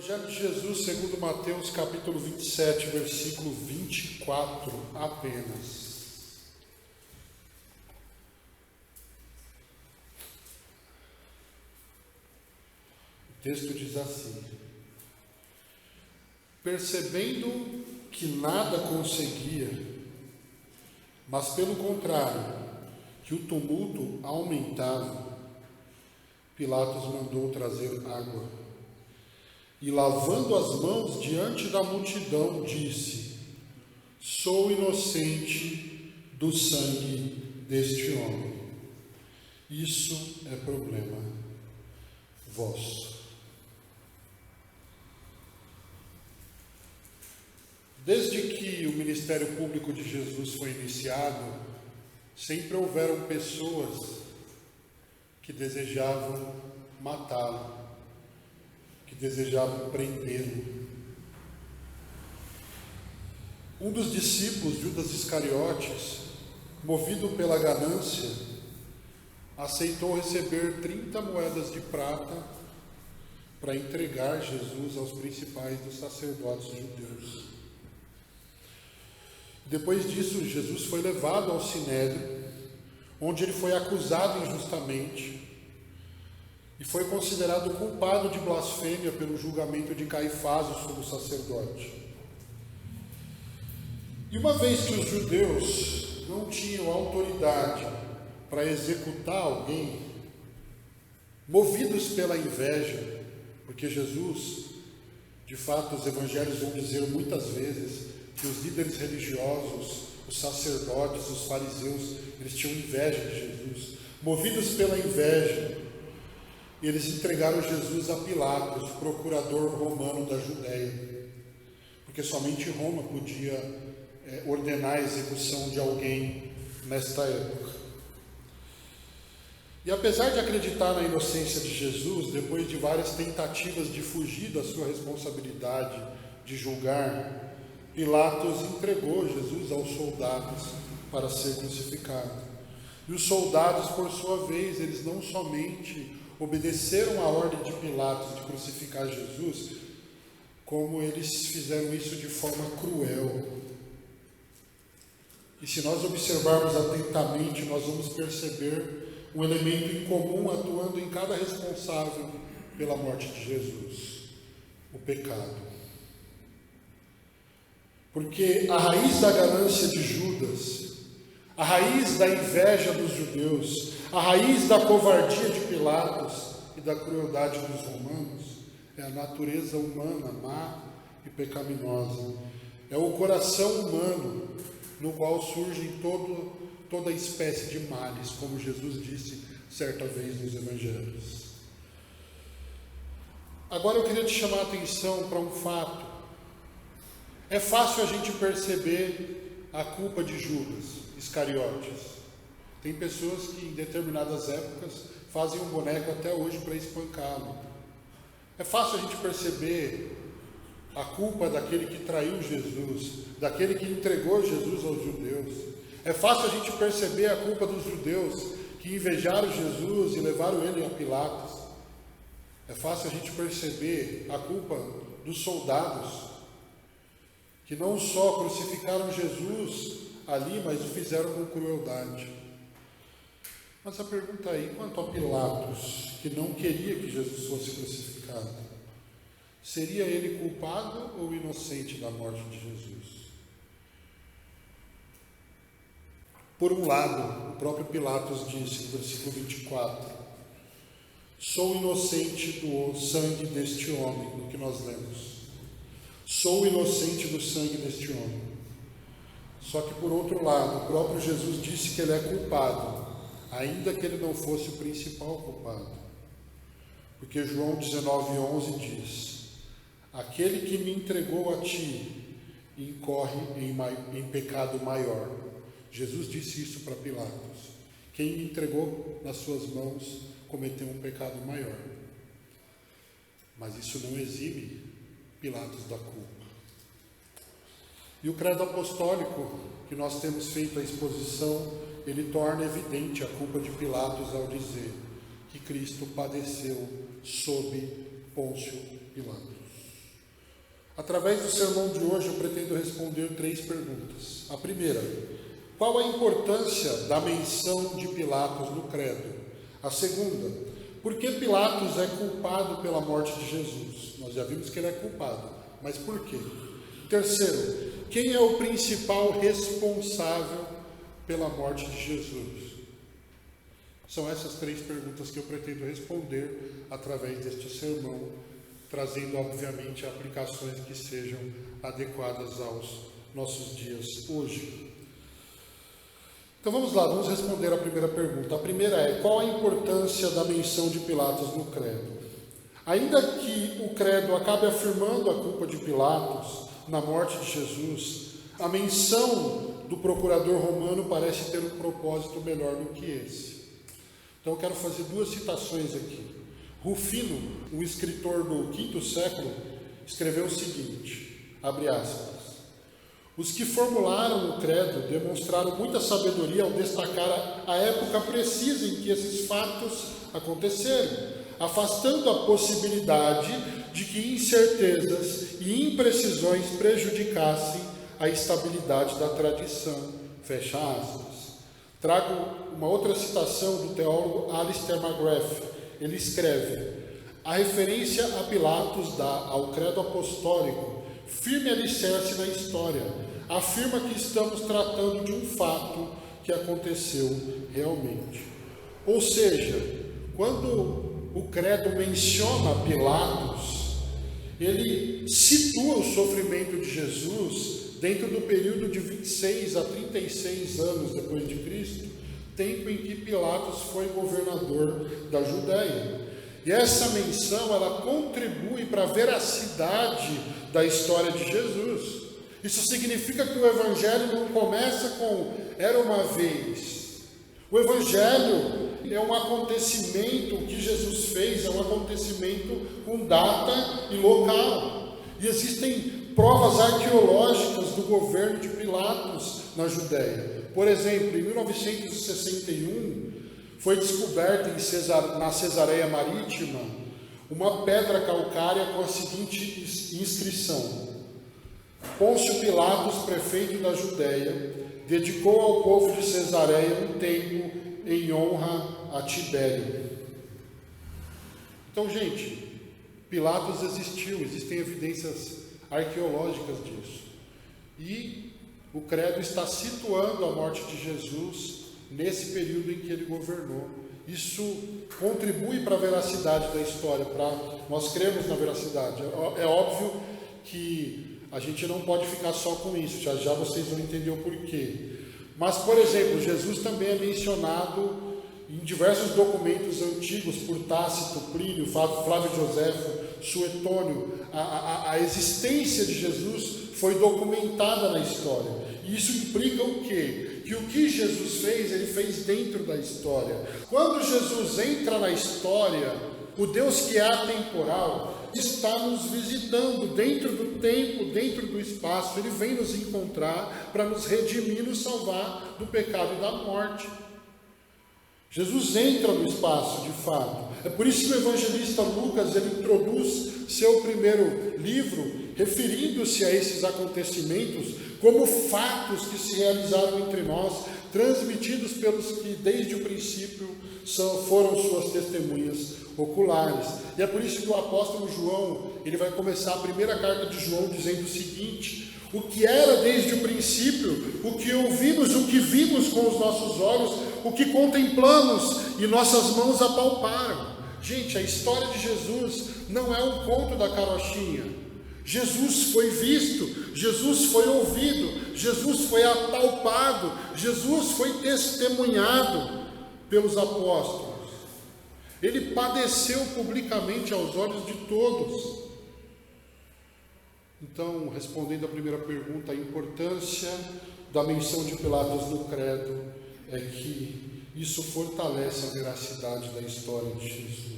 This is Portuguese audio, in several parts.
Evangelho de Jesus segundo Mateus capítulo 27, versículo 24 apenas. O texto diz assim: percebendo que nada conseguia, mas pelo contrário, que o tumulto aumentava, Pilatos mandou trazer água. E lavando as mãos diante da multidão, disse: sou inocente do sangue deste homem. Isso é problema vosso. Desde que o ministério público de Jesus foi iniciado, sempre houveram pessoas que desejavam matá-lo, que desejavam prendê-lo. Um dos discípulos, Judas Iscariotes, movido pela ganância, aceitou receber 30 moedas de prata para entregar Jesus aos principais dos sacerdotes judeus. Depois disso, Jesus foi levado ao Sinédrio, onde ele foi acusado injustamente e foi considerado culpado de blasfêmia pelo julgamento de Caifás, o sumo sacerdote. E uma vez que os judeus não tinham autoridade para executar alguém, movidos pela inveja, porque Jesus, de fato, os evangelhos vão dizer muitas vezes que os líderes religiosos, os sacerdotes, os fariseus, eles tinham inveja de Jesus. Movidos pela inveja, eles entregaram Jesus a Pilatos, procurador romano da Judéia, porque somente Roma podia ordenar a execução de alguém nesta época. E apesar de acreditar na inocência de Jesus, depois de várias tentativas de fugir da sua responsabilidade de julgar, Pilatos entregou Jesus aos soldados para ser crucificado. E os soldados, por sua vez, eles não somente obedeceram à ordem de Pilatos de crucificar Jesus, como eles fizeram isso de forma cruel. E se nós observarmos atentamente, nós vamos perceber um elemento em comum atuando em cada responsável pela morte de Jesus: o pecado. Porque a raiz da ganância de Judas, a raiz da inveja dos judeus, a raiz da covardia de Pilatos e da crueldade dos romanos é a natureza humana má e pecaminosa. É o coração humano no qual surgem toda espécie de males, como Jesus disse certa vez nos evangelhos. Agora eu queria te chamar a atenção para um fato. É fácil a gente perceber a culpa de Judas Iscariotes. Tem pessoas que em determinadas épocas fazem um boneco até hoje para espancá-lo. É fácil a gente perceber a culpa daquele que traiu Jesus, daquele que entregou Jesus aos judeus. É fácil a gente perceber a culpa dos judeus que invejaram Jesus e levaram ele a Pilatos. É fácil a gente perceber a culpa dos soldados que não só crucificaram Jesus ali, mas o fizeram com crueldade. Mas a pergunta aí, quanto a Pilatos, que não queria que Jesus fosse crucificado, seria ele culpado ou inocente da morte de Jesus? Por um lado, o próprio Pilatos disse no versículo 24: sou inocente do sangue deste homem, no que nós lemos. Sou inocente do sangue deste homem. Só que por outro lado, o próprio Jesus disse que ele é culpado, ainda que ele não fosse o principal culpado. Porque João 19:11 diz: aquele que me entregou a ti incorre em pecado maior. Jesus disse isso para Pilatos: quem me entregou nas suas mãos cometeu um pecado maior. Mas isso não exime Pilatos da culpa. E o credo apostólico que nós temos feito a exposição, ele torna evidente a culpa de Pilatos ao dizer que Cristo padeceu sob Pôncio Pilatos. Através do sermão de hoje, eu pretendo responder 3 perguntas. A primeira: qual a importância da menção de Pilatos no credo? A segunda: por que Pilatos é culpado pela morte de Jesus? Nós já vimos que ele é culpado, mas por quê? Terceiro: quem é o principal responsável pela morte de Jesus? São essas 3 perguntas que eu pretendo responder através deste sermão, trazendo, obviamente, aplicações que sejam adequadas aos nossos dias hoje. Então vamos lá, vamos responder a primeira pergunta. A primeira é: qual a importância da menção de Pilatos no credo? Ainda que o credo acabe afirmando a culpa de Pilatos na morte de Jesus, a menção do procurador romano parece ter um propósito melhor do que esse. Então eu quero fazer 2 citações aqui. Rufino, um escritor do V século, escreveu o seguinte, abre aspas: os que formularam o credo demonstraram muita sabedoria ao destacar a época precisa em que esses fatos aconteceram, afastando a possibilidade de que incertezas e imprecisões prejudicassem a estabilidade da tradição. Fecha aspas. Trago uma outra citação do teólogo Alistair McGrath. Ele escreve: a referência a Pilatos dá ao credo apostólico firme alicerce na história. Afirma que estamos tratando de um fato que aconteceu realmente. Ou seja, quando o credo menciona Pilatos, ele situa o sofrimento de Jesus dentro do período de 26 a 36 anos depois de Cristo, tempo em que Pilatos foi governador da Judéia. E essa menção, ela contribui para a veracidade da história de Jesus. Isso significa que o Evangelho não começa com "era uma vez". O Evangelho é um acontecimento que Jesus fez, é um acontecimento com data e local. E existem provas arqueológicas do governo de Pilatos na Judéia. Por exemplo, em 1961, foi descoberta na Cesareia Marítima uma pedra calcária com a seguinte inscrição: Pôncio Pilatos, prefeito da Judéia, dedicou ao povo de Cesareia um templo em honra a Tibério. Então, gente, Pilatos existiu, existem evidências arqueológicas disso. E o credo está situando a morte de Jesus nesse período em que ele governou. Isso contribui para a veracidade da história, para nós crermos na veracidade. É óbvio que a gente não pode ficar só com isso, já já vocês vão entender o porquê. Mas, por exemplo, Jesus também é mencionado em diversos documentos antigos por Tácito, Plínio, Flávio Joséfo, Suetônio. A existência de Jesus foi documentada na história. E isso implica o quê? Que o que Jesus fez, ele fez dentro da história. Quando Jesus entra na história, o Deus que é atemporal está nos visitando dentro do tempo, dentro do espaço. Ele vem nos encontrar para nos redimir, nos salvar do pecado e da morte. Jesus entra no espaço, de fato. É por isso que o evangelista Lucas, ele introduz seu primeiro livro referindo-se a esses acontecimentos como fatos que se realizaram entre nós, transmitidos pelos que desde o princípio foram suas testemunhas oculares. E é por isso que o apóstolo João, ele vai começar a primeira carta de João dizendo o seguinte: o que era desde o princípio, o que ouvimos, o que vimos com os nossos olhos, o que contemplamos e nossas mãos apalparam. Gente, a história de Jesus não é um conto da carochinha. Jesus foi visto, Jesus foi ouvido, Jesus foi apalpado, Jesus foi testemunhado pelos apóstolos. Ele padeceu publicamente aos olhos de todos. Então, respondendo à primeira pergunta, a importância da menção de Pilatos no credo é que isso fortalece a veracidade da história de Jesus.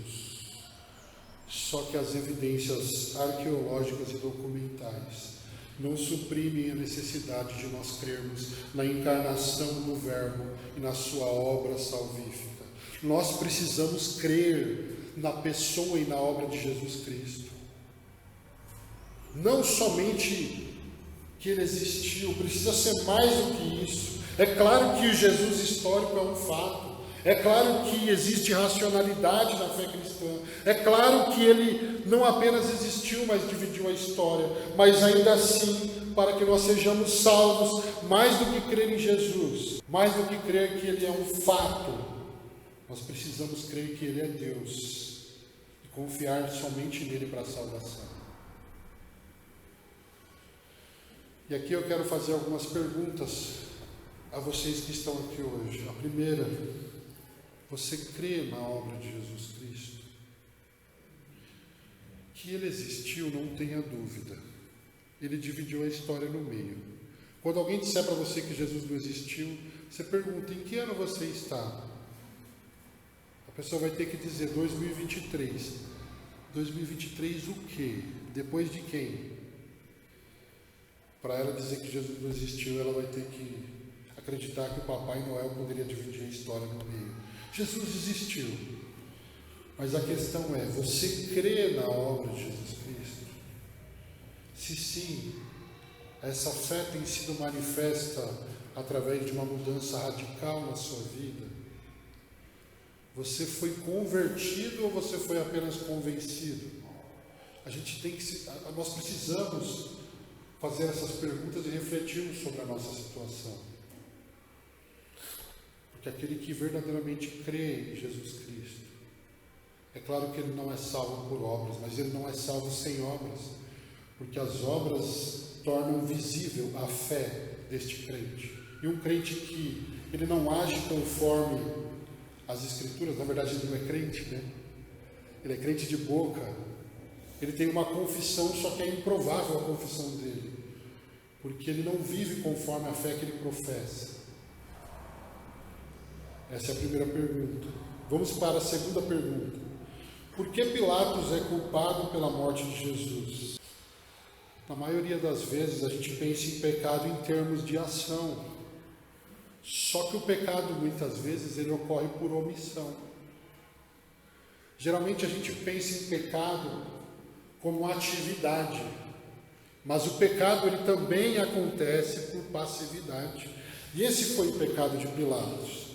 Só que as evidências arqueológicas e documentais não suprimem a necessidade de nós crermos na encarnação do Verbo e na sua obra salvífica. Nós precisamos crer na pessoa e na obra de Jesus Cristo. Não somente que ele existiu, precisa ser mais do que isso. É claro que o Jesus histórico é um fato. É claro que existe racionalidade na fé cristã. É claro que ele não apenas existiu, mas dividiu a história. Mas ainda assim, para que nós sejamos salvos, mais do que crer em Jesus, mais do que crer que ele é um fato, nós precisamos crer que ele é Deus e confiar somente nele para a salvação. E aqui eu quero fazer algumas perguntas a vocês que estão aqui hoje. A primeira: você crê na obra de Jesus Cristo? Que ele existiu, não tenha dúvida. Ele dividiu a história no meio. Quando alguém disser para você que Jesus não existiu, você pergunta: em que ano você está? A pessoa vai ter que dizer 2023. 2023 o quê? Depois de quem? Para ela dizer que Jesus não existiu, ela vai ter que acreditar que o Papai Noel poderia dividir a história no meio. Jesus existiu. Mas a questão é: você crê na obra de Jesus Cristo? Se sim, essa fé tem sido manifesta através de uma mudança radical na sua vida? Você foi convertido ou você foi apenas convencido? Nós precisamos fazer essas perguntas e refletirmos sobre a nossa situação. Porque aquele que verdadeiramente crê em Jesus Cristo, é claro que ele não é salvo por obras, mas ele não é salvo sem obras, porque as obras tornam visível a fé deste crente. E um crente que ele não age conforme as Escrituras, na verdade ele não é crente, né? Ele é crente de boca. Ele tem uma confissão, só que é improvável a confissão dele, porque ele não vive conforme a fé que ele professa. Essa é a primeira pergunta. Vamos para a segunda pergunta. Por que Pilatos é culpado pela morte de Jesus? Na maioria das vezes a gente pensa em pecado em termos de ação. Só que o pecado muitas vezes ele ocorre por omissão. Geralmente a gente pensa em pecado como atividade, mas o pecado ele também acontece por passividade. E esse foi o pecado de Pilatos.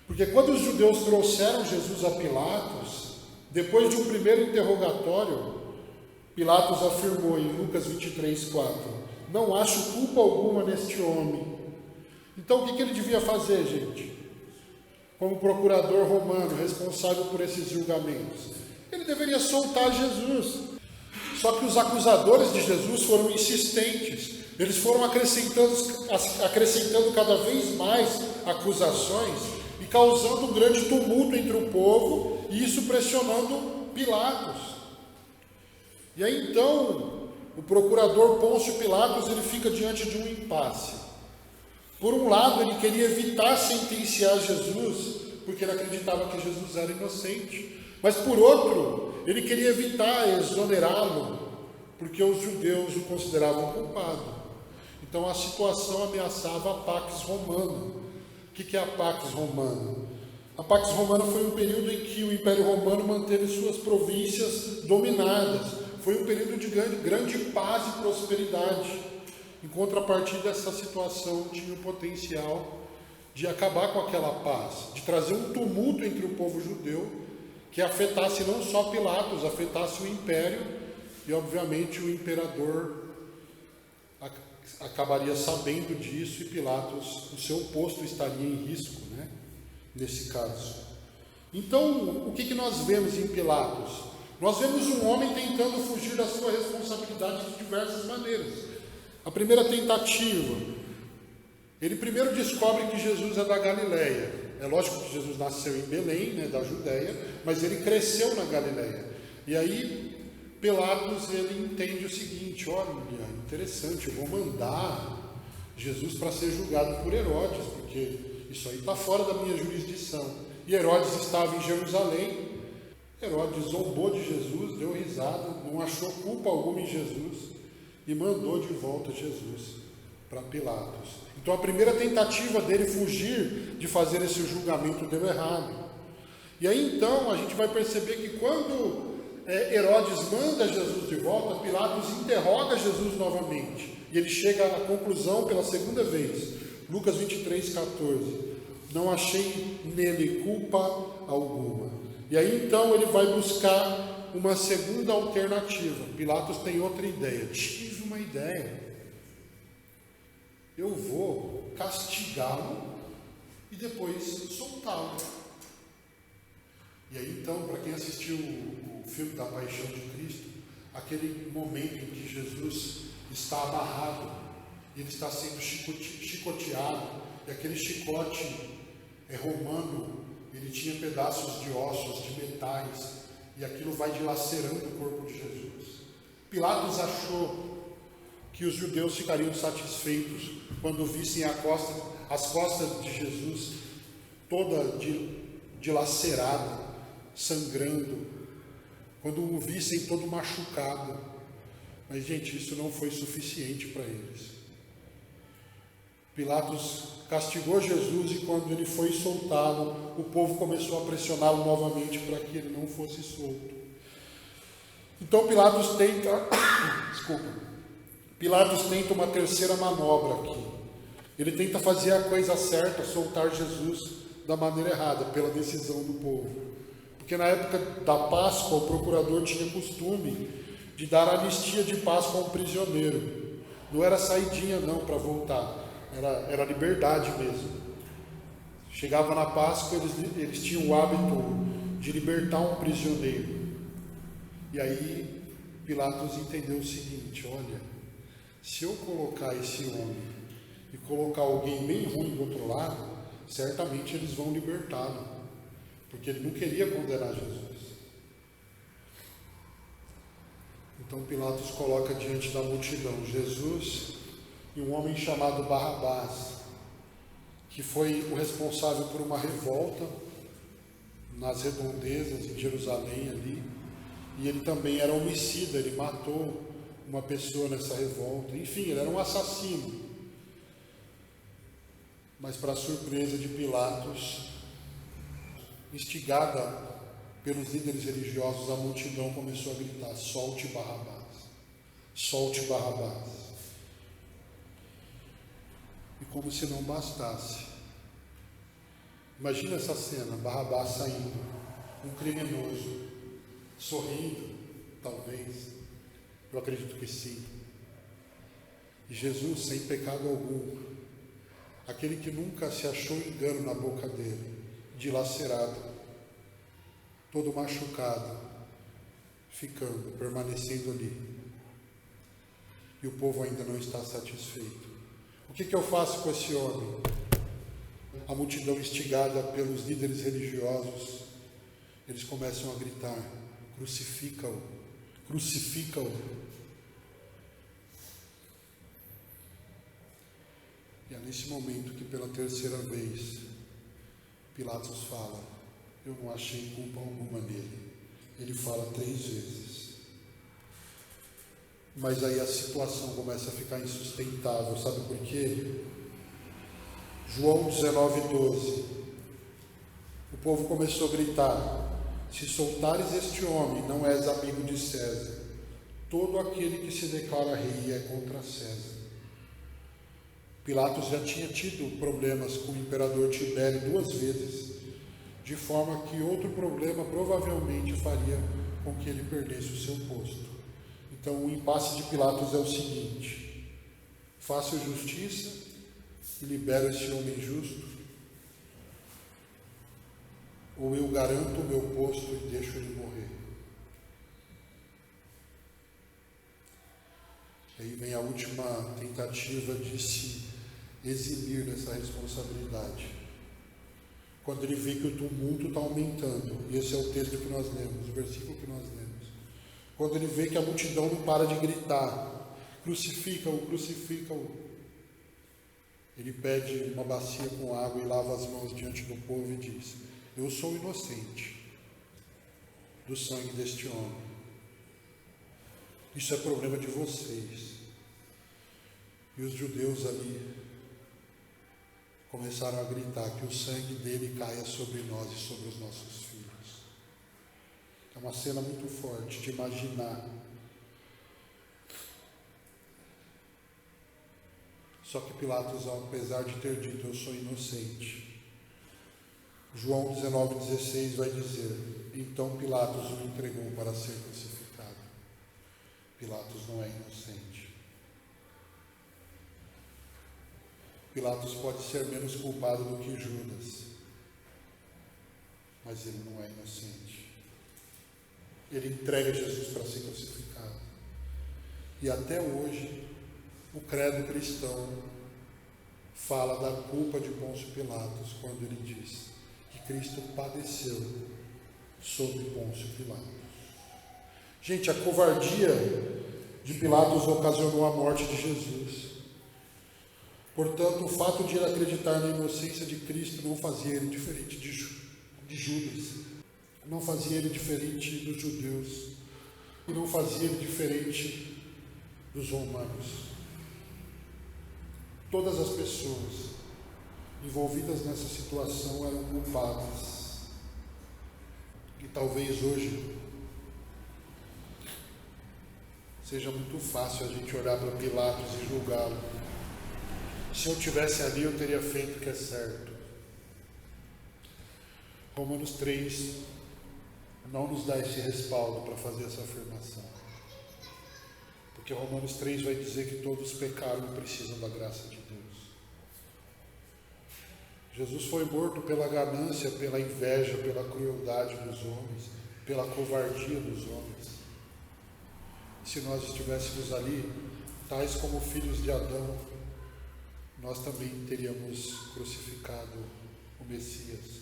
Porque quando os judeus trouxeram Jesus a Pilatos, depois de um primeiro interrogatório, Pilatos afirmou em Lucas 23:4: não acho culpa alguma neste homem. Então o que ele devia fazer, gente? Como procurador romano responsável por esses julgamentos, ele deveria soltar Jesus. Só que os acusadores de Jesus foram insistentes. Eles foram acrescentando cada vez mais acusações e causando um grande tumulto entre o povo, e isso pressionando Pilatos. E aí então, o procurador Pôncio Pilatos ele fica diante de um impasse. Por um lado, ele queria evitar sentenciar Jesus, porque ele acreditava que Jesus era inocente. Mas por outro, ele queria evitar exonerá-lo, porque os judeus o consideravam culpado. Então a situação ameaçava a Pax Romana. O que é a Pax Romana? A Pax Romana foi um período em que o Império Romano manteve suas províncias dominadas. Foi um período de grande paz e prosperidade. Em contrapartida, essa situação tinha o potencial de acabar com aquela paz, de trazer um tumulto entre o povo judeu, que afetasse não só Pilatos, afetasse o império, e obviamente o imperador acabaria sabendo disso, e Pilatos, o seu posto estaria em risco, né? Nesse caso. Então, o que nós vemos em Pilatos? Nós vemos um homem tentando fugir da sua responsabilidade de diversas maneiras. A primeira tentativa, ele primeiro descobre que Jesus é da Galileia. É lógico que Jesus nasceu em Belém, né, da Judéia, mas ele cresceu na Galileia. E aí Pilatos ele entende o seguinte: olha, interessante, eu vou mandar Jesus para ser julgado por Herodes, porque isso aí está fora da minha jurisdição. E Herodes estava em Jerusalém. Herodes zombou de Jesus, deu risada, não achou culpa alguma em Jesus e mandou de volta Jesus para Pilatos. Então a primeira tentativa dele fugir de fazer esse julgamento deu errado. E aí então a gente vai perceber que quando Herodes manda Jesus de volta, Pilatos interroga Jesus novamente. E ele chega à conclusão pela segunda vez. Lucas 23, 14. Não achei nele culpa alguma. E aí então ele vai buscar uma segunda alternativa. Pilatos tem outra ideia. Tive uma ideia. Eu vou castigá-lo e depois soltá-lo. E aí então, para quem assistiu o filme da Paixão de Cristo, aquele momento em que Jesus está amarrado, ele está sendo chicoteado, e aquele chicote romano, ele tinha pedaços de ossos, de metais, e aquilo vai dilacerando o corpo de Jesus. Pilatos achou que os judeus ficariam satisfeitos quando vissem as costas de Jesus toda dilacerada, sangrando, quando o vissem todo machucado. Mas, gente, isso não foi suficiente para eles. Pilatos castigou Jesus e quando ele foi soltado, o povo começou a pressioná-lo novamente para que ele não fosse solto. Então Pilatos tenta uma terceira manobra aqui. Ele tenta fazer a coisa certa, soltar Jesus da maneira errada, pela decisão do povo. Porque na época da Páscoa, o procurador tinha costume de dar anistia de Páscoa a um prisioneiro. Não era saidinha não para voltar, era liberdade mesmo. Chegava na Páscoa, eles tinham o hábito de libertar um prisioneiro. E aí Pilatos entendeu o seguinte: olha, se eu colocar esse homem e colocar alguém bem ruim do outro lado, certamente eles vão libertá-lo, porque ele não queria condenar Jesus. Então Pilatos coloca diante da multidão Jesus e um homem chamado Barrabás, que foi o responsável por uma revolta nas redondezas em Jerusalém ali, e ele também era homicida, ele matou uma pessoa nessa revolta, enfim, ele era um assassino. Mas para surpresa de Pilatos, instigada pelos líderes religiosos, a multidão começou a gritar: solte Barrabás, solte Barrabás. E como se não bastasse, imagina essa cena, Barrabás saindo, um criminoso, sorrindo, talvez, eu acredito que sim, e Jesus sem pecado algum, aquele que nunca se achou engano na boca dele, dilacerado, todo machucado, permanecendo ali. E o povo ainda não está satisfeito. O que eu faço com esse homem? A multidão instigada pelos líderes religiosos, eles começam a gritar: crucifica-o, crucifica-o. E é nesse momento que pela terceira vez Pilatos fala: eu não achei culpa alguma nele. Ele fala 3 vezes. Mas aí a situação começa a ficar insustentável, sabe por quê? João 19:12. O povo começou a gritar: se soltares este homem, não és amigo de César. Todo aquele que se declara rei é contra César. Pilatos já tinha tido problemas com o imperador Tibério 2 vezes, de forma que outro problema provavelmente faria com que ele perdesse o seu posto. Então o impasse de Pilatos é o seguinte: faço justiça e libero esse homem justo, ou eu garanto o meu posto e deixo ele morrer. Aí vem a última tentativa de se eximir dessa responsabilidade. Quando ele vê que o tumulto está aumentando, e esse é o texto que nós lemos, o versículo que nós lemos. Quando ele vê que a multidão não para de gritar: crucifica-o, crucifica-o, ele pede uma bacia com água e lava as mãos diante do povo e diz: eu sou inocente do sangue deste homem. Isso é problema de vocês. E os judeus ali começaram a gritar: que o sangue dele caia sobre nós e sobre os nossos filhos. É uma cena muito forte de imaginar. Só que Pilatos, apesar de ter dito, eu sou inocente, João 19,16 vai dizer, então Pilatos o entregou para ser crucificado. Pilatos não é inocente. Pilatos pode ser menos culpado do que Judas, mas ele não é inocente. Ele entrega Jesus para ser crucificado. E até hoje, o credo cristão fala da culpa de Pôncio Pilatos quando ele diz que Cristo padeceu sob Pôncio Pilatos. Gente, a covardia de Pilatos ocasionou a morte de Jesus. Portanto, o fato de ele acreditar na inocência de Cristo não fazia ele diferente de Judas, não fazia ele diferente dos judeus, e não fazia ele diferente dos romanos. Todas as pessoas envolvidas nessa situação eram culpadas. E talvez hoje seja muito fácil a gente olhar para Pilatos e julgá-lo. Se eu tivesse ali, eu teria feito o que é certo. Romanos 3 não nos dá esse respaldo para fazer essa afirmação. Porque Romanos 3 vai dizer que todos pecaram e precisam da graça de Deus. Jesus foi morto pela ganância, pela inveja, pela crueldade dos homens, pela covardia dos homens. Se nós estivéssemos ali, tais como filhos de Adão, nós também teríamos crucificado o Messias.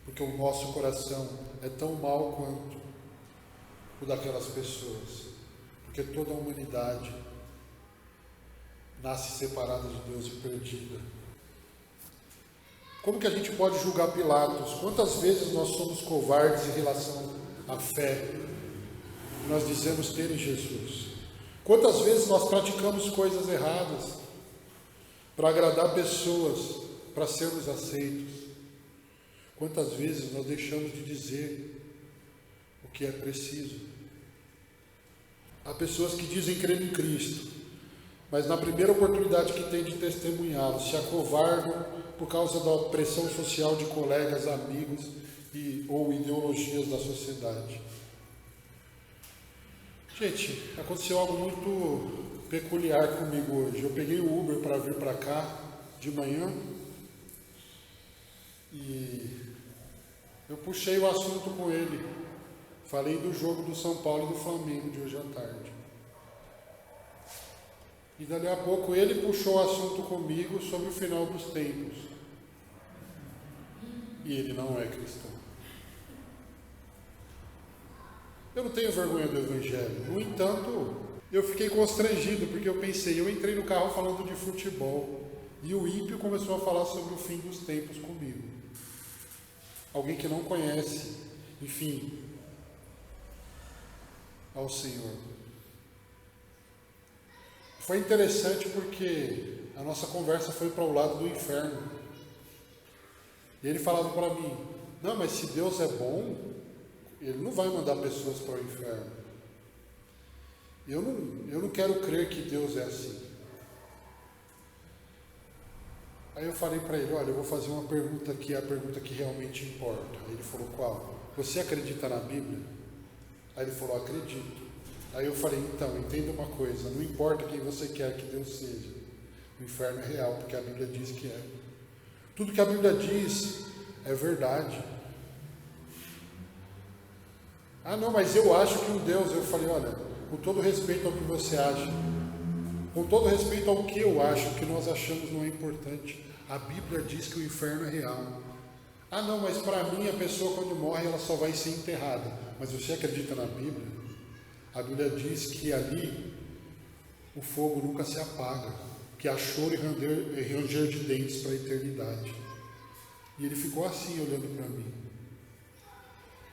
Porque o nosso coração é tão mau quanto o daquelas pessoas. Porque toda a humanidade nasce separada de Deus e perdida. Como que a gente pode julgar Pilatos? Quantas vezes nós somos covardes em relação à fé que nós dizemos ter em Jesus? Quantas vezes nós praticamos coisas erradas para agradar pessoas, para sermos aceitos? Quantas vezes nós deixamos de dizer o que é preciso? Há pessoas que dizem crer em Cristo, mas na primeira oportunidade que tem de testemunhá-lo, se acovardam por causa da pressão social de colegas, amigos ou ideologias da sociedade. Gente, aconteceu algo muito peculiar comigo hoje. Eu peguei o Uber para vir para cá de manhã e eu puxei o assunto com ele. Falei do jogo do São Paulo e do Flamengo de hoje à tarde. E dali a pouco ele puxou o assunto comigo sobre o final dos tempos. E ele não é cristão. Eu não tenho vergonha do Evangelho. No entanto, eu fiquei constrangido, porque eu pensei, eu entrei no carro falando de futebol, e o ímpio começou a falar sobre o fim dos tempos comigo. Alguém que não conhece, enfim, ao Senhor. Foi interessante porque a nossa conversa foi para o lado do inferno. E ele falava para mim, não, mas se Deus é bom, Ele não vai mandar pessoas para o inferno. Eu não quero crer que Deus é assim. Aí eu falei para ele, olha, eu vou fazer uma pergunta aqui, a pergunta que realmente importa. Aí ele falou, qual? Você acredita na Bíblia? Aí ele falou, acredito. Aí eu falei, então, entenda uma coisa, não importa quem você quer que Deus seja. O inferno é real, porque a Bíblia diz que é. Tudo que a Bíblia diz é verdade. Ah, não, mas eu acho que um Deus... Eu falei, olha, com todo respeito ao que você acha, com todo respeito ao que eu acho, o que nós achamos não é importante. A Bíblia diz que o inferno é real. Ah, não, mas para mim a pessoa quando morre ela só vai ser enterrada. Mas você acredita na Bíblia? A Bíblia diz que ali o fogo nunca se apaga, que há choro e ranger de dentes para a eternidade. E ele ficou assim olhando para mim.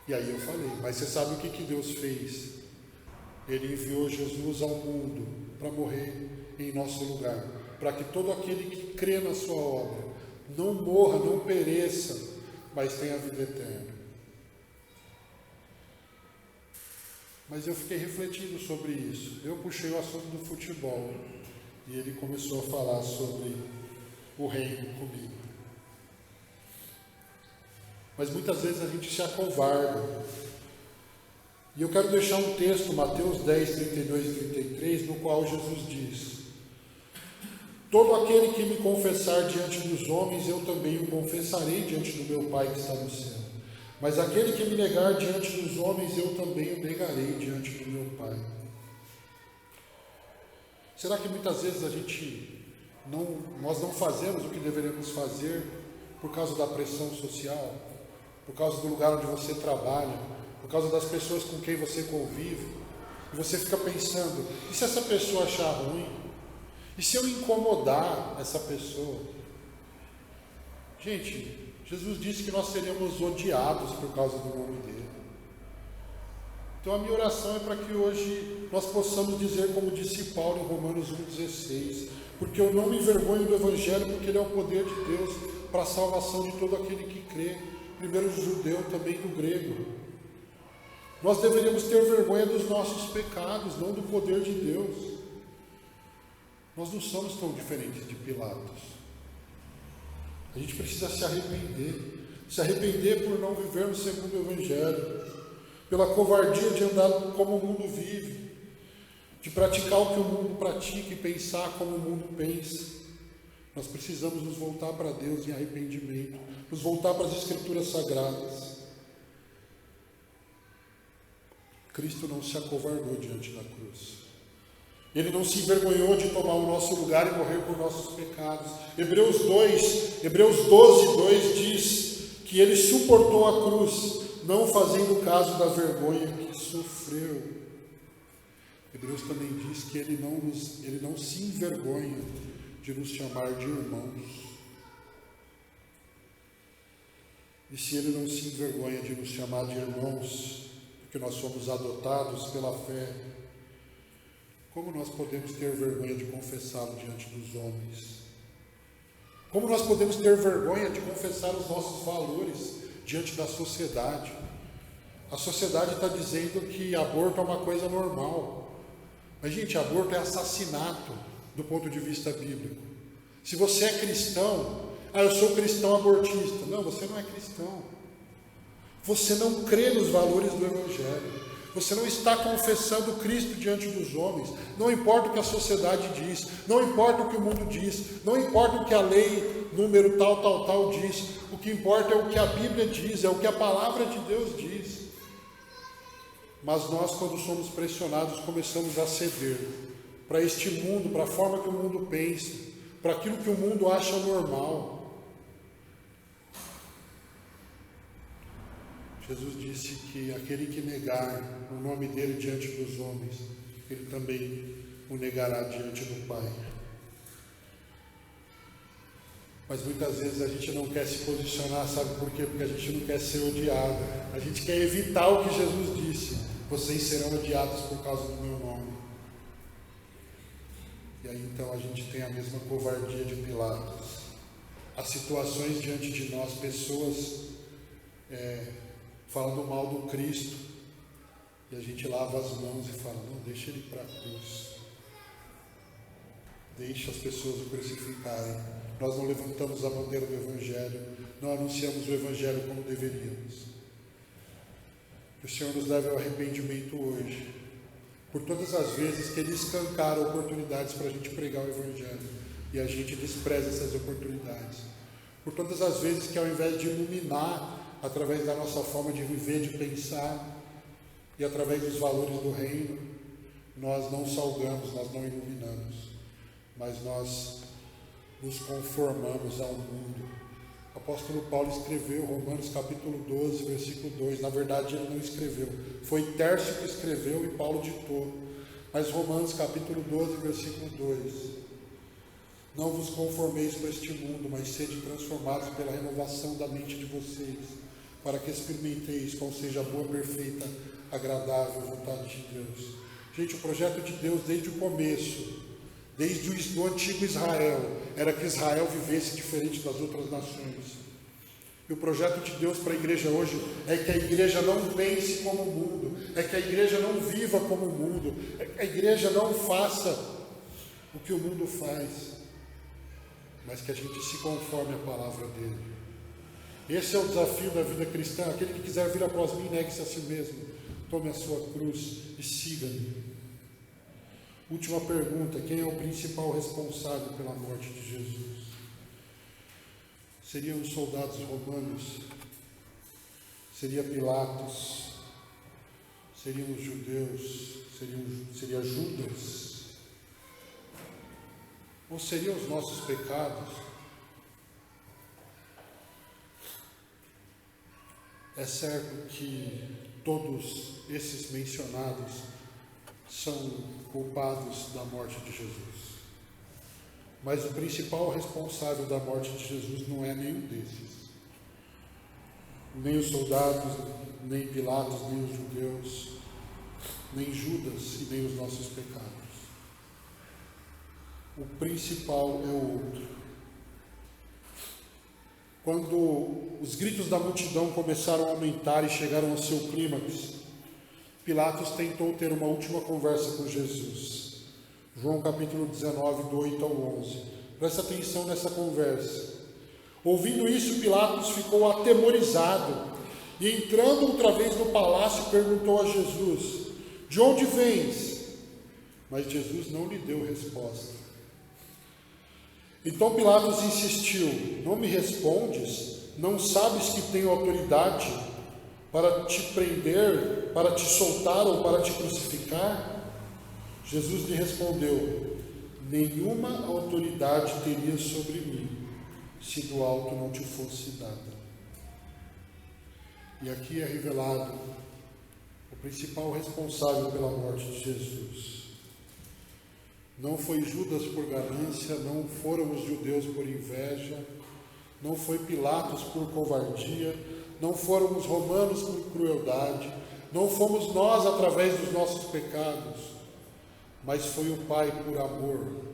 E aí eu falei, mas você sabe o que Deus fez? Ele enviou Jesus ao mundo para morrer em nosso lugar, para que todo aquele que crê na sua obra não morra, não pereça, mas tenha a vida eterna. Mas eu fiquei refletindo sobre isso. Eu puxei o assunto do futebol e ele começou a falar sobre o reino comigo. Mas muitas vezes a gente se acovarda. E eu quero deixar um texto, Mateus 10, 32 e 33, no qual Jesus diz: todo aquele que me confessar diante dos homens, eu também o confessarei diante do meu Pai que está no céu. Mas aquele que me negar diante dos homens, eu também o negarei diante do meu Pai. Será que muitas vezes nós não fazemos o que deveríamos fazer por causa da pressão social, por causa do lugar onde você trabalha, por causa das pessoas com quem você convive, e você fica pensando, e se essa pessoa achar ruim? E se eu incomodar essa pessoa? Gente, Jesus disse que nós seríamos odiados por causa do nome dele. Então a minha oração é para que hoje nós possamos dizer, como disse Paulo em Romanos 1,16, porque eu não me envergonho do Evangelho, porque ele é o poder de Deus para a salvação de todo aquele que crê, primeiro do judeu, também do grego. Nós deveríamos ter vergonha dos nossos pecados, não do poder de Deus. Nós não somos tão diferentes de Pilatos. A gente precisa se arrepender por não vivermos segundo o Evangelho, pela covardia de andar como o mundo vive, de praticar o que o mundo pratica e pensar como o mundo pensa. Nós precisamos nos voltar para Deus em arrependimento, nos voltar para as Escrituras Sagradas. Cristo não se acovardou diante da cruz. Ele não se envergonhou de tomar o nosso lugar e morrer por nossos pecados. Hebreus 12, 2 diz que ele suportou a cruz, não fazendo caso da vergonha que sofreu. Hebreus também diz que ele não se envergonha de nos chamar de irmãos. E se ele não se envergonha de nos chamar de irmãos, porque nós somos adotados pela fé, como nós podemos ter vergonha de confessá-lo diante dos homens? Como nós podemos ter vergonha de confessar os nossos valores diante da sociedade? A sociedade está dizendo que aborto é uma coisa normal. Mas, gente, aborto é assassinato do ponto de vista bíblico. Se você é cristão, eu sou cristão abortista. Não, você não é cristão. Você não crê nos valores do Evangelho. Você não está confessando Cristo diante dos homens. Não importa o que a sociedade diz, não importa o que o mundo diz, não importa o que a lei, número tal diz. O que importa é o que a Bíblia diz, é o que a palavra de Deus diz. Mas nós, quando somos pressionados, começamos a ceder para este mundo, para a forma que o mundo pensa, para aquilo que o mundo acha normal. Jesus disse que aquele que negar o nome dele diante dos homens, ele também o negará diante do Pai. Mas muitas vezes a gente não quer se posicionar, sabe por quê? Porque a gente não quer ser odiado. A gente quer evitar o que Jesus disse: vocês serão odiados por causa do meu nome. E aí então a gente tem a mesma covardia de Pilatos. As situações diante de nós, pessoas falando mal do Cristo, e a gente lava as mãos e fala: não, deixa ele para a cruz, deixa as pessoas o crucificarem. Nós não levantamos a bandeira do Evangelho, não anunciamos o Evangelho como deveríamos. Que o Senhor nos leve ao arrependimento hoje, por todas as vezes que Ele escancara oportunidades para a gente pregar o Evangelho e a gente despreza essas oportunidades, por todas as vezes que, ao invés de iluminar através da nossa forma de viver, de pensar, e através dos valores do reino, nós não salgamos, nós não iluminamos, mas nós nos conformamos ao mundo. O apóstolo Paulo escreveu Romanos capítulo 12, versículo 2, na verdade ele não escreveu, foi Tércio que escreveu e Paulo ditou, mas Romanos capítulo 12, versículo 2, não vos conformeis com este mundo, mas sede transformados pela renovação da mente de vocês, para que experimenteis qual seja a boa, perfeita, agradável vontade de Deus. Gente, o projeto de Deus desde o começo, desde o antigo Israel, era que Israel vivesse diferente das outras nações. E o projeto de Deus para a igreja hoje é que a igreja não pense como o mundo, é que a igreja não viva como o mundo, é que a igreja não faça o que o mundo faz, mas que a gente se conforme à palavra dele. Esse é o desafio da vida cristã. Aquele que quiser vir após mim, negue-se a si mesmo, tome a sua cruz e siga-me. Última pergunta: quem é o principal responsável pela morte de Jesus? Seriam os soldados romanos? Seria Pilatos? Seriam os judeus? Seria Judas? Ou seriam os nossos pecados? É certo que todos esses mencionados são culpados da morte de Jesus. Mas o principal responsável da morte de Jesus não é nenhum desses. Nem os soldados, nem Pilatos, nem os judeus, nem Judas e nem os nossos pecados. O principal é o outro. Quando os gritos da multidão começaram a aumentar e chegaram ao seu clímax, Pilatos tentou ter uma última conversa com Jesus. João capítulo 19, do 8 ao 11. Presta atenção nessa conversa. Ouvindo isso, Pilatos ficou atemorizado e, entrando outra vez no palácio, perguntou a Jesus: de onde vens? Mas Jesus não lhe deu resposta. Então Pilatos insistiu: não me respondes? Não sabes que tenho autoridade para te prender, para te soltar ou para te crucificar? Jesus lhe respondeu: nenhuma autoridade teria sobre mim, se do alto não te fosse dada. E aqui é revelado o principal responsável pela morte de Jesus. Não foi Judas por ganância, não foram os judeus por inveja, não foi Pilatos por covardia, não foram os romanos por crueldade, não fomos nós através dos nossos pecados, mas foi o Pai por amor.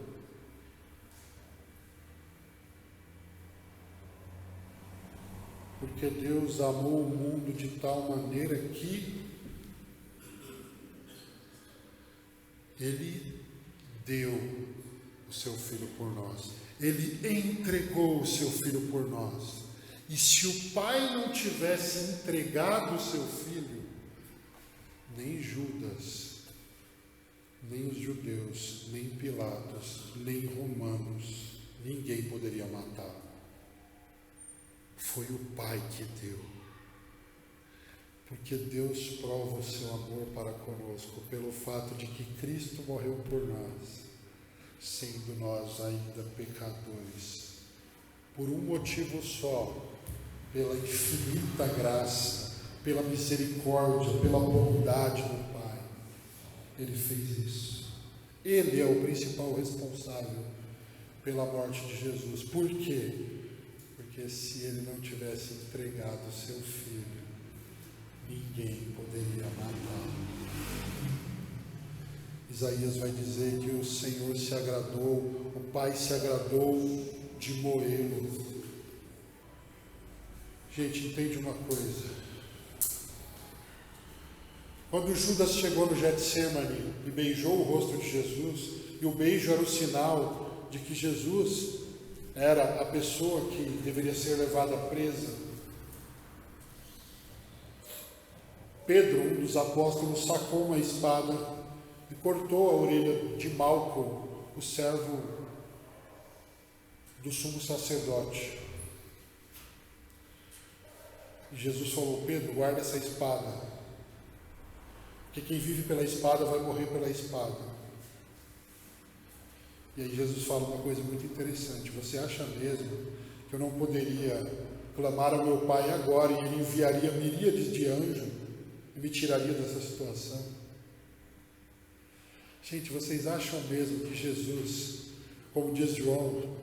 Porque Deus amou o mundo de tal maneira que Ele deu o seu Filho por nós. Ele entregou o seu Filho por nós. E se o Pai não tivesse entregado o seu Filho, nem Judas, nem os judeus, nem Pilatos, nem romanos, ninguém poderia matar. Foi o Pai que deu. Porque Deus prova o seu amor para conosco pelo fato de que Cristo morreu por nós, sendo nós ainda pecadores, por um motivo só: pela infinita graça, pela misericórdia, pela bondade do Pai. Ele fez isso. Ele é o principal responsável pela morte de Jesus. Por quê? Porque se ele não tivesse entregado o seu Filho, ninguém poderia matá-lo. Isaías vai dizer que o Senhor se agradou, o Pai se agradou de moê-lo. Gente, entende uma coisa. Quando Judas chegou no Getsemane e beijou o rosto de Jesus, e o beijo era o sinal de que Jesus era a pessoa que deveria ser levada presa, Pedro, um dos apóstolos, sacou uma espada e cortou a orelha de Malco, o servo do sumo sacerdote. E Jesus falou: Pedro, guarda essa espada, porque quem vive pela espada vai morrer pela espada. E aí Jesus fala uma coisa muito interessante: você acha mesmo que eu não poderia clamar ao meu Pai agora e ele enviaria miríades de anjos e me tiraria dessa situação? Gente, vocês acham mesmo que Jesus, como diz João,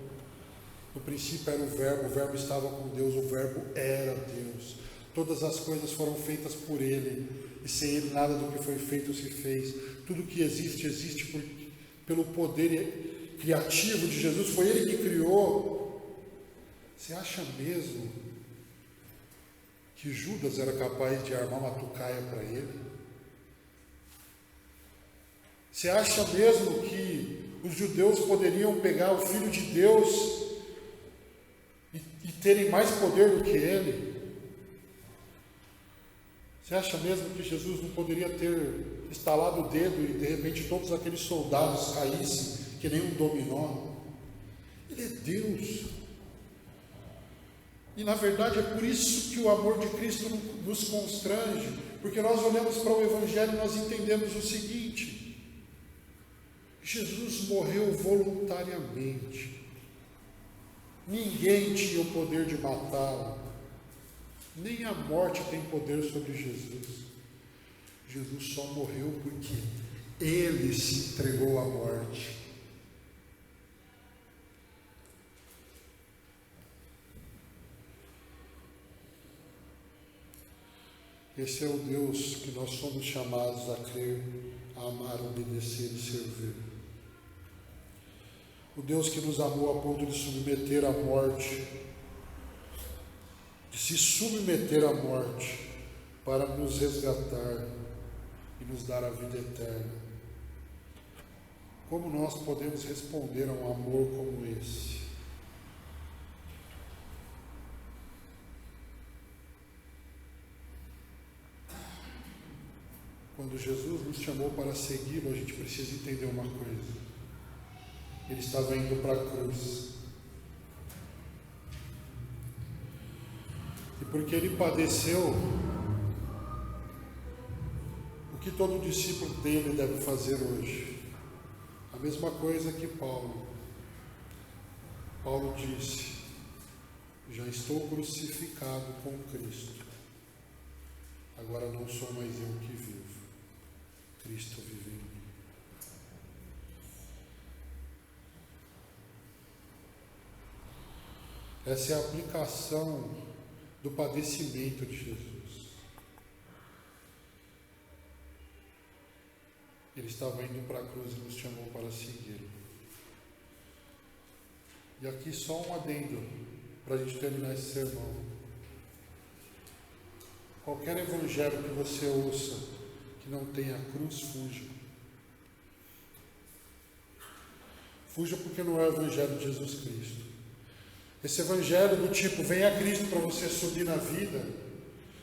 no princípio era o Verbo estava com Deus, o Verbo era Deus, todas as coisas foram feitas por Ele, e sem Ele nada do que foi feito se fez, tudo que existe, existe pelo poder criativo de Jesus, foi Ele que criou. Você acha mesmo que Judas era capaz de armar uma tucaia para ele? Você acha mesmo que os judeus poderiam pegar o Filho de Deus e terem mais poder do que ele? Você acha mesmo que Jesus não poderia ter estalado o dedo e de repente todos aqueles soldados caíssem que nem um dominó? Ele é Deus. E na verdade é por isso que o amor de Cristo nos constrange, porque nós olhamos para o Evangelho e nós entendemos o seguinte: Jesus morreu voluntariamente. Ninguém tinha o poder de matá-lo. Nem a morte tem poder sobre Jesus. Jesus só morreu porque ele se entregou à morte. Esse é o Deus que nós somos chamados a crer, a amar, a obedecer e servir. O Deus que nos amou a ponto de submeter à morte, de se submeter à morte para nos resgatar e nos dar a vida eterna. Como nós podemos responder a um amor como esse? Quando Jesus nos chamou para segui-lo, a gente precisa entender uma coisa. Ele estava indo para a cruz. E porque ele padeceu, o que todo discípulo dele deve fazer hoje? A mesma coisa que Paulo. Paulo disse: já estou crucificado com Cristo. Agora não sou mais eu que vivo. Cristo vive em mim. Essa é a aplicação do padecimento de Jesus. Ele estava indo para a cruz e nos chamou para segui-lo. E aqui só um adendo para a gente terminar esse sermão. Qualquer evangelho que você ouça que não tenha cruz, fuja. Fuja porque não é o evangelho de Jesus Cristo. Esse evangelho do tipo, vem a Cristo para você subir na vida,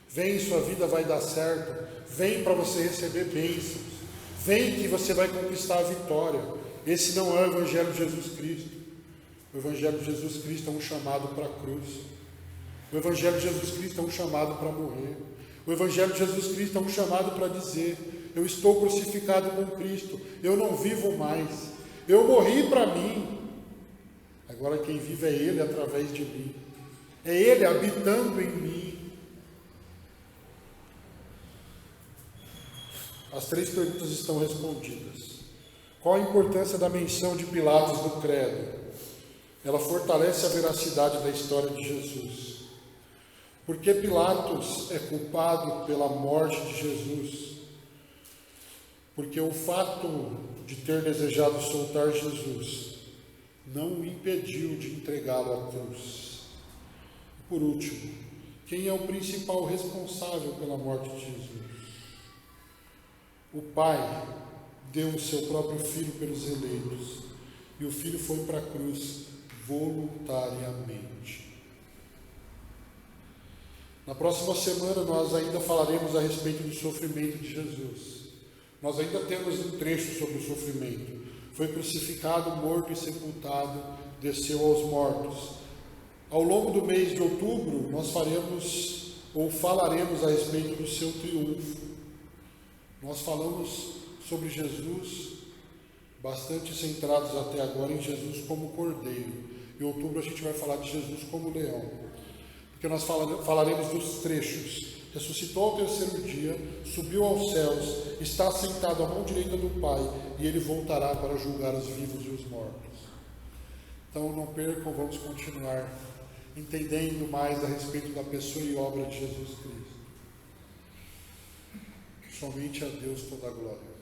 vem, sua vida vai dar certo, vem para você receber bênçãos, vem que você vai conquistar a vitória. Esse não é o evangelho de Jesus Cristo. O evangelho de Jesus Cristo é um chamado para a cruz. O evangelho de Jesus Cristo é um chamado para morrer. O evangelho de Jesus Cristo é um chamado para dizer: eu estou crucificado com Cristo, eu não vivo mais, eu morri para mim. Agora quem vive é Ele através de mim. É Ele habitando em mim. As 3 perguntas estão respondidas. Qual a importância da menção de Pilatos no credo? Ela fortalece a veracidade da história de Jesus. Por que Pilatos é culpado pela morte de Jesus? Porque o fato de ter desejado soltar Jesus não o impediu de entregá-lo à cruz. Por último, quem é o principal responsável pela morte de Jesus? O Pai deu o seu próprio Filho pelos eleitos, e o Filho foi para a cruz voluntariamente. Na próxima semana nós ainda falaremos a respeito do sofrimento de Jesus. Nós ainda temos um trecho sobre o sofrimento. Foi crucificado, morto e sepultado, desceu aos mortos. Ao longo do mês de outubro, nós falaremos a respeito do seu triunfo. Nós falamos sobre Jesus, bastante centrados até agora em Jesus como Cordeiro. Em outubro a gente vai falar de Jesus como Leão. Porque nós falaremos dos trechos. Ressuscitou ao terceiro dia, subiu aos céus, está sentado à mão direita do Pai, e Ele voltará para julgar os vivos e os mortos. Então não percam, vamos continuar entendendo mais a respeito da pessoa e obra de Jesus Cristo. Somente a Deus toda a glória.